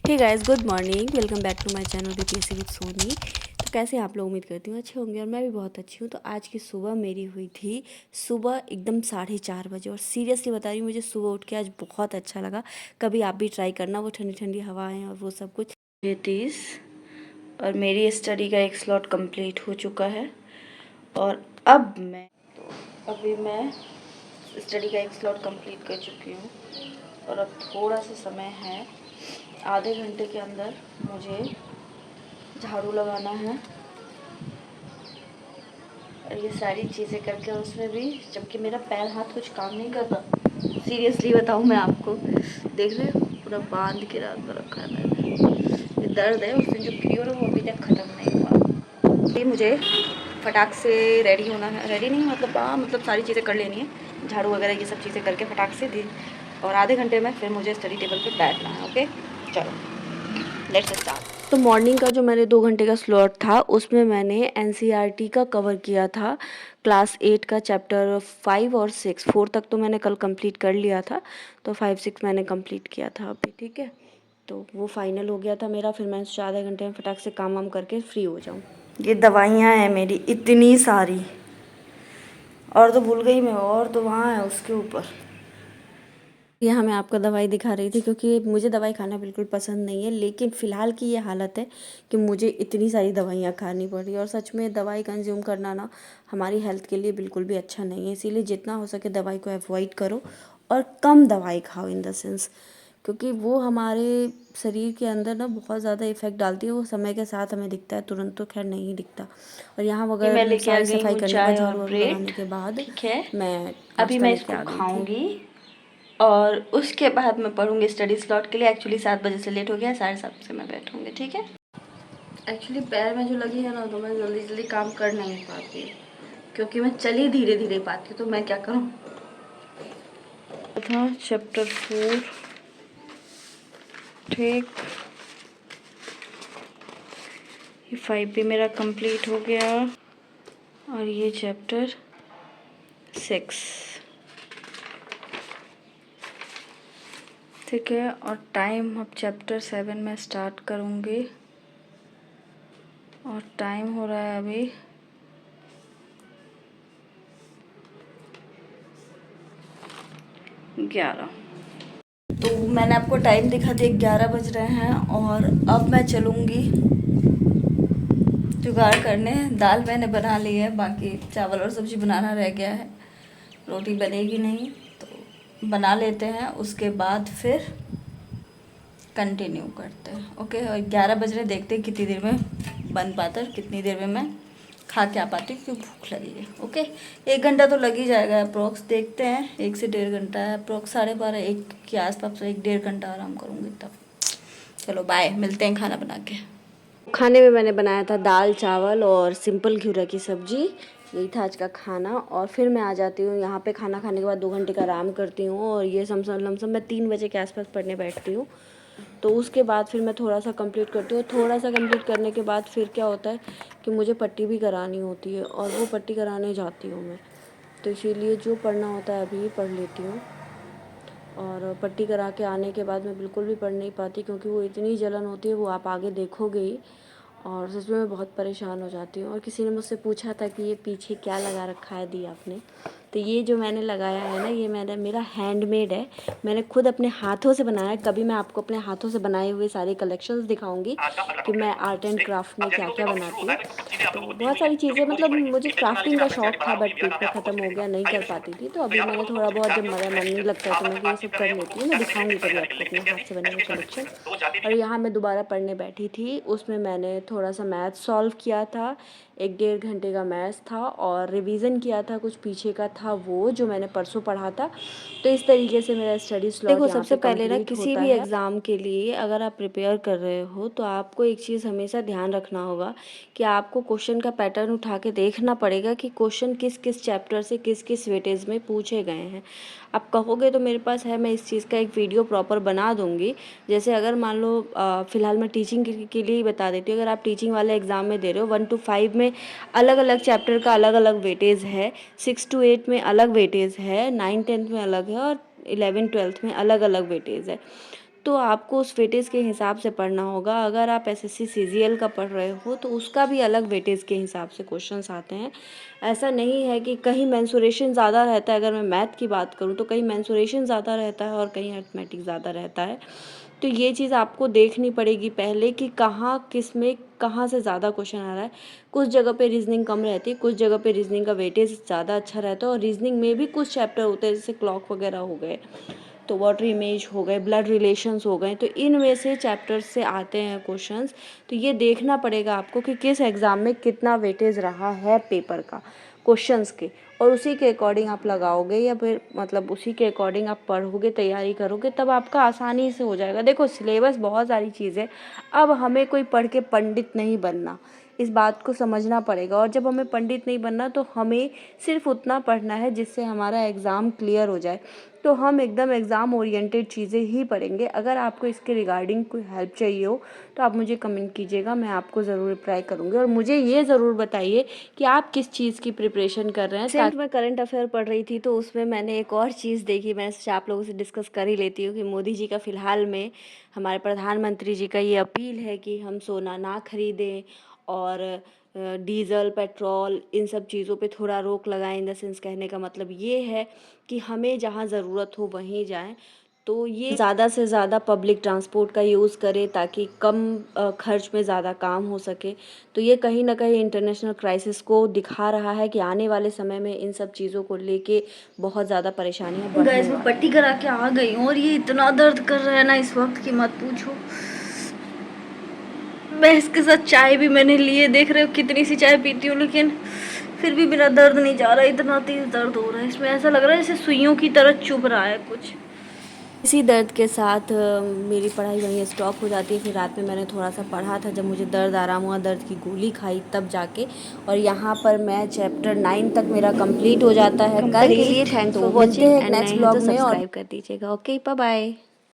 Hey guys, good morning. Welcome back to my channel BPSC with Soni. तो कैसे हैं आप लोग? उम्मीद करती हूँ अच्छे होंगे और मैं भी बहुत अच्छी हूँ। तो आज की सुबह मेरी हुई थी सुबह एकदम 4:30 बजे, और सीरियसली बता रही हूँ, मुझे सुबह उठ के आज बहुत अच्छा लगा। कभी आप भी ट्राई करना, वो ठंडी ठंडी हवाएं और वो सब कुछ। ये 30 और मेरी स्टडी का एक स्लॉट कंप्लीट हो चुका है। और अभी मैं स्टडी का एक स्लॉट कंप्लीट कर चुकी हूँ और अब थोड़ा सा समय है। आधे घंटे के अंदर मुझे झाड़ू लगाना है और ये सारी चीज़ें करके, उसमें भी जबकि मेरा पैर हाथ कुछ काम नहीं करता। सीरियसली बताऊँ मैं आपको, देख रहे हो पूरा बांध के रात में रखा है मैंने। ये दर्द है, उस दिन जो क्योर है वो अभी तक ख़त्म नहीं हुआ। ये मुझे फटाक से रेडी होना है। रेडी नहीं मतलब मतलब सारी चीज़ें कर लेनी है, झाड़ू वगैरह ये सब चीज़ें करके फटाक से दी। और आधे घंटे में फिर मुझे स्टडी टेबल पे बैठना है। ओके, चलो लेट्स स्टार्ट। तो मॉर्निंग का जो मैंने 2 घंटे का स्लॉट था, उसमें मैंने एनसीईआरटी का कवर किया था। क्लास 8 का चैप्टर 5 और 6, 4 तक तो मैंने कल कंप्लीट कर लिया था, तो 5 6 मैंने कंप्लीट किया था अभी। ठीक है, तो वो फाइनल हो गया था मेरा। फिर मैं सोचा आधे घंटे में फटाक से काम वाम करके फ्री हो जाऊँ। ये दवाइयाँ हैं मेरी इतनी सारी, और तो भूल गई मैं, और तो वहाँ है उसके ऊपर। यहाँ मैं आपको दवाई दिखा रही थी क्योंकि मुझे दवाई खाना बिल्कुल पसंद नहीं है, लेकिन फ़िलहाल की ये हालत है कि मुझे इतनी सारी दवाइयाँ खानी पड़ रही है। और सच में दवाई कंज्यूम करना ना हमारी हेल्थ के लिए बिल्कुल भी अच्छा नहीं है। इसीलिए जितना हो सके दवाई को अवॉइड करो और कम दवाई खाओ, इन द सेंस, क्योंकि वो हमारे शरीर के अंदर ना बहुत ज़्यादा इफेक्ट डालती है। वो समय के साथ हमें दिखता है, तुरंत तो खैर नहीं दिखता। और यहाँ मैं अगर लेके आ सारी गई सफाई हूँ करने के बाद, चाय और झाड़ू वाड़ू ब्रेड। लगाने के बाद, ठीक है, मैं अभी नाश्ता मैं लेके इसको आ गई थी। खाऊंगी और उसके बाद मैं पढ़ूंगी स्टडी स्लॉट के लिए। एक्चुअली 7 बजे से लेट हो गया, 7:30 से मैं बैठूंगी। ठीक है। एक्चुअली पैर में जो लगी है ना, तो मैं जल्दी जल्दी काम कर नहीं पाती क्योंकि मैं चली धीरे धीरे पाती हूँ। तो मैं क्या करूँ था चैप्टर 4। ठीक, ये 5 भी मेरा कंप्लीट हो गया और ये चैप्टर 6। ठीक है, और टाइम अब चैप्टर 7 में स्टार्ट करूँगी और टाइम हो रहा है अभी 11। तो मैंने आपको टाइम दिखा दिया, 11 बज रहे हैं और अब मैं चलूँगी जुगाड़ करने। दाल मैंने बना ली है, बाकी चावल और सब्ज़ी बनाना रह गया है। रोटी बनेगी नहीं तो बना लेते हैं, उसके बाद फिर कंटिन्यू करते हैं। ओके, और 11 बज रहे, देखते हैं कितनी देर में बन पाता है, कितनी देर में मैं खा के आ पाती हूँ क्योंकि भूख लगी है। ओके, 1 घंटा तो लग ही जाएगा अप्रोक्स, देखते हैं 1 से 1.5 घंटा है अप्रोक्स, 12:30 1 के आसपास, 1 1.5 घंटा आराम करूँगी तब। चलो बाय, मिलते हैं खाना बना के। खाने में मैंने बनाया था दाल चावल और सिंपल घिउरा की सब्ज़ी। यही था आज का खाना। और फिर मैं आ जाती हूँ यहाँ पे, खाना खाने के बाद 2 घंटे का आराम करती हूँ और ये लमसम मैं 3 बजे के आसपास पढ़ने बैठती हूँ। तो उसके बाद फिर मैं थोड़ा सा कंप्लीट करती हूँ। थोड़ा सा कंप्लीट करने के बाद फिर क्या होता है कि मुझे पट्टी भी करानी होती है और वो पट्टी कराने जाती हूँ मैं। तो इसीलिए जो पढ़ना होता है अभी पढ़ लेती हूँ। और पट्टी करा के आने के बाद मैं बिल्कुल भी पढ़ नहीं पाती क्योंकि वो इतनी जलन होती है, वो आप आगे देखोगे ही। और सच में मैं बहुत परेशान हो जाती हूँ। और किसी ने मुझसे पूछा था कि ये पीछे क्या लगा रखा है दी आपने, तो ये जो मैंने लगाया है ना, ये मेरा हैंडमेड है। मैंने खुद अपने हाथों से बनाया है। कभी मैं आपको अपने हाथों से बनाए हुए सारे कलेक्शंस दिखाऊंगी कि मैं आर्ट एंड क्राफ्ट में क्या क्या बनाती हूँ। तो बहुत सारी चीज़ें, मतलब मुझे क्राफ्टिंग का शौक था बट बीच में ख़त्म हो गया, नहीं कर पाती थी। तो अभी मैंने थोड़ा बहुत, जब मेरा मन नहीं लगता है तो मैं ये सब कर लेती हूँ। मैं दिखाऊंगी कभी आपको अपने हाथ से बने हुए कलेक्शन। और यहाँ मैं दोबारा पढ़ने बैठी थी, उसमें मैंने थोड़ा सा मैथ सॉल्व किया था। 1 1.5 घंटे का मैथ्स था और रिवीजन किया था, कुछ पीछे का था वो जो मैंने परसों पढ़ा था। तो इस तरीके से मेरा स्टडी स्लॉट देखो, सबसे पहले ना किसी भी एग्ज़ाम के लिए अगर आप प्रिपेयर कर रहे हो तो आपको एक चीज़ हमेशा ध्यान रखना होगा कि आपको क्वेश्चन का पैटर्न उठा के देखना पड़ेगा कि क्वेश्चन किस किस चैप्टर से किस किस वेटेज में पूछे गए हैं। आप कहोगे तो मेरे पास है, मैं इस चीज़ का एक वीडियो प्रॉपर बना दूँगी। जैसे अगर मान लो फ़िलहाल मैं टीचिंग के लिए ही बता देती हूँ। अगर आप टीचिंग वाले एग्ज़ाम में दे रहे हो, 1 to 5 में अलग अलग चैप्टर का अलग अलग वेटेज है, 6 to 8 में अलग वेटेज है, 9 10th में अलग है और 11 12th में अलग अलग वेटेज है। तो आपको उस वेटेज के हिसाब से पढ़ना होगा। अगर आप एसएससी सीजीएल का पढ़ रहे हो तो उसका भी अलग वेटेज के हिसाब से क्वेश्चंस आते हैं। ऐसा नहीं है कि कहीं मेंसुरेशन ज़्यादा रहता है, अगर मैं मैथ की बात करूँ तो कहीं मेंसुरेशन ज़्यादा रहता है और कहीं अरिथमेटिक ज़्यादा रहता है। तो ये चीज़ आपको देखनी पड़ेगी पहले कि कहाँ किस में कहाँ से ज़्यादा क्वेश्चन आ रहा है। कुछ जगह पे रीजनिंग कम रहती है, कुछ जगह पे रीजनिंग का वेटेज ज़्यादा अच्छा रहता है, और रीजनिंग में भी कुछ चैप्टर होते हैं जैसे क्लॉक वगैरह हो गए, तो वाटर इमेज हो गए, ब्लड रिलेशंस हो गए, तो इनमें से चैप्टर्स से आते हैं क्वेश्चंस। तो ये देखना पड़ेगा आपको कि किस एग्ज़ाम में कितना वेटेज रहा है पेपर का, क्वेश्चंस के, और उसी के अकॉर्डिंग आप लगाओगे या फिर मतलब उसी के अकॉर्डिंग आप पढ़ोगे, तैयारी करोगे, तब आपका आसानी से हो जाएगा। देखो सिलेबस बहुत सारी चीज़ें, अब हमें कोई पढ़ के पंडित नहीं बनना, इस बात को समझना पड़ेगा। और जब हमें पंडित नहीं बनना तो हमें सिर्फ उतना पढ़ना है जिससे हमारा एग्ज़ाम क्लियर हो जाए। तो हम एकदम एग्ज़ाम ओरिएंटेड चीज़ें ही पढ़ेंगे। अगर आपको इसके रिगार्डिंग कोई हेल्प चाहिए हो तो आप मुझे कमेंट कीजिएगा, मैं आपको ज़रूर रिप्लाई करूँगी। और मुझे ये ज़रूर बताइए कि आप किस चीज़ की प्रिपरेशन कर रहे हैं। सेंट मैं करंट अफेयर पढ़ रही थी तो उसमें मैंने एक और चीज़ देखी, मैं सोचा आप लोगों से डिस्कस कर ही लेती हूँ कि मोदी जी का फ़िलहाल में हमारे प्रधानमंत्री जी का ये अपील है कि हम सोना ना खरीदें और डीज़ल पेट्रोल इन सब चीज़ों पे थोड़ा रोक लगाएं। इन द सेंस कहने का मतलब ये है कि हमें जहाँ ज़रूरत हो वहीं जाएं। तो ये ज़्यादा से ज़्यादा पब्लिक ट्रांसपोर्ट का यूज़ करें ताकि कम खर्च में ज़्यादा काम हो सके। तो ये कहीं ना कहीं इंटरनेशनल क्राइसिस को दिखा रहा है कि आने वाले समय में इन सब चीज़ों को लेके बहुत ज़्यादा परेशानियाँ बढ़ने वाली हैं। मैं पट्टी करा के आ गई हूँ और ये इतना दर्द कर रहा है ना इस वक्त की मत पूछो। मैं इसके साथ चाय भी मैंने लिए, देख रहे हो कितनी सी चाय पीती हूँ, लेकिन फिर भी मेरा दर्द नहीं जा रहा, इतना तेज दर्द हो रहा है इसमें, ऐसा लग रहा है जैसे सुइयों की तरह चुभ रहा है कुछ। इसी दर्द के साथ मेरी पढ़ाई वहीं स्टॉप हो जाती है। फिर रात में मैंने थोड़ा सा पढ़ा था, जब मुझे दर्द आराम हुआ, दर्द की गोली खाई तब जाके, और यहाँ पर मैं चैप्टर 9 तक मेरा कंप्लीट हो जाता है कल के लिए। Thanks for watching and next blog में, और सब्सक्राइब कर दीजिएगा। Okay, bye bye.